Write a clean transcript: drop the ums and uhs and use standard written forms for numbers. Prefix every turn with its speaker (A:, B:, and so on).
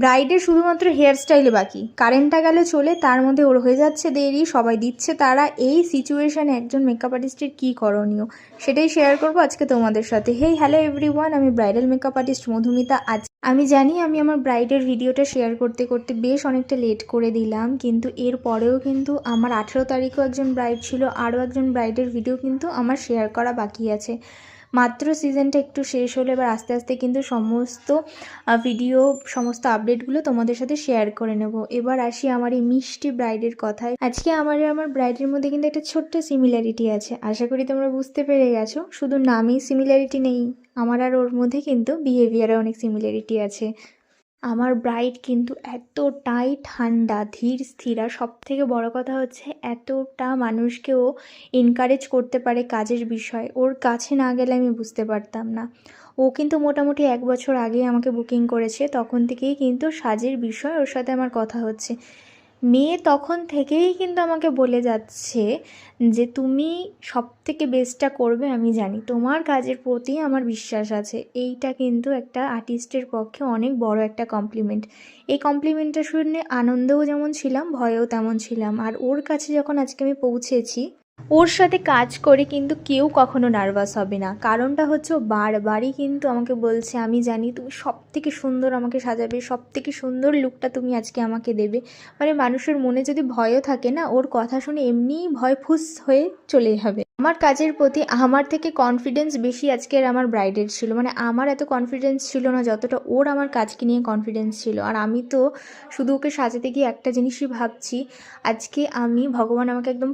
A: ব্রাইডের শুধুমাত্র হেয়ার স্টাইলে বাকি, কারেন্টটা গেলে চলে, তার মধ্যে ওর হয়ে যাচ্ছে দেরি, সবাই দিচ্ছে তারা। এই সিচুয়েশানে একজন মেকআপ আর্টিস্টের কী করণীয় সেটাই শেয়ার করবো আজকে তোমাদের সাথে। হেই হ্যালো এভরিওয়ান, আমি ব্রাইডাল মেকআপ আর্টিস্ট মধুমিতা। আজ আমি জানি আমি আমার ব্রাইডের ভিডিওটা শেয়ার করতে করতে বেশ অনেকটা লেট করে দিলাম, কিন্তু এর পরেও কিন্তু আমার 18 তারিখও একজন ব্রাইড ছিল, আরও একজন ব্রাইডের ভিডিও কিন্তু আমার শেয়ার করা বাকি আছে। মাত্র সিজনটা একটু শেষ হলে এবার আস্তে আস্তে কিন্তু সমস্ত ভিডিও, সমস্ত আপডেটগুলো তোমাদের সাথে শেয়ার করে নেব। এবার আসি আমার এই মিষ্টি ব্রাইডের কথায়। আজকে আমার ব্রাইডের মধ্যে কিন্তু একটা ছোট্ট সিমিলারিটি আছে, আশা করি তোমরা বুঝতে পেরে গেছো। শুধু নামেই সিমিলারিটি নেই, আমার আর ওর মধ্যে কিন্তু বিহেভিয়ারে অনেক সিমিলারিটি আছে। আমার ব্রাইড কিন্তু এতটাই ঠান্ডা, ধীর স্থিরা, সব থেকে বড় কথা হচ্ছে এতটা মানুষকে ও এনকারেজ করতে পারে কাজের বিষয়ে। ওর কাছে না গেলে আমি বুঝতে পারতাম না। ও কিন্তু মোটামুটি 1 বছর আগেই আমাকে বুকিং করেছে, তখন থেকেই কিন্তু সাজের বিষয় ওর সাথে আমার কথা হচ্ছে। মেয়ে তখন থেকেই কিন্তু আমাকে বলে যাচ্ছে যে তুমি সবথেকে বেস্টটা করবে, আমি জানি তোমার কাজের প্রতি আমার বিশ্বাস আছে। এইটা কিন্তু একটা আর্টিস্টের পক্ষে অনেক বড় একটা কমপ্লিমেন্ট। এই কমপ্লিমেন্টটা শুনে আনন্দেও যেমন ছিলাম, ভয়েও তেমন ছিলাম। আর ওর কাছে যখন আজকে আমি পৌঁছেছি, ওর সাথে কাজ করে কিন্তু কেউ কখনো নার্ভাস হবে না। কারণটা হচ্ছে ও বারবারই কিন্তু আমাকে বলছে আমি জানি তুমি সব থেকে সুন্দর আমাকে সাজাবে, সব থেকে সুন্দর লুকটা তুমি আজকে আমাকে দেবে। মানে মানুষের মনে যদি ভয়ও থাকে না, ওর কথা শুনে এমনিই ভয় ফুস হয়ে চলে যাবে। আমার কাজের প্রতি আমার থেকে কনফিডেন্স বেশি আজকের আমার ব্রাইডের ছিল। মানে আমার এত কনফিডেন্স ছিল না যতটা ওর আমার কাজকে নিয়ে কনফিডেন্স ছিল। আর আমি তো শুধু ওকে সাজাতে গিয়ে একটা জিনিসই ভাবছি, আজকে আমি ভগবান আমাকে একদম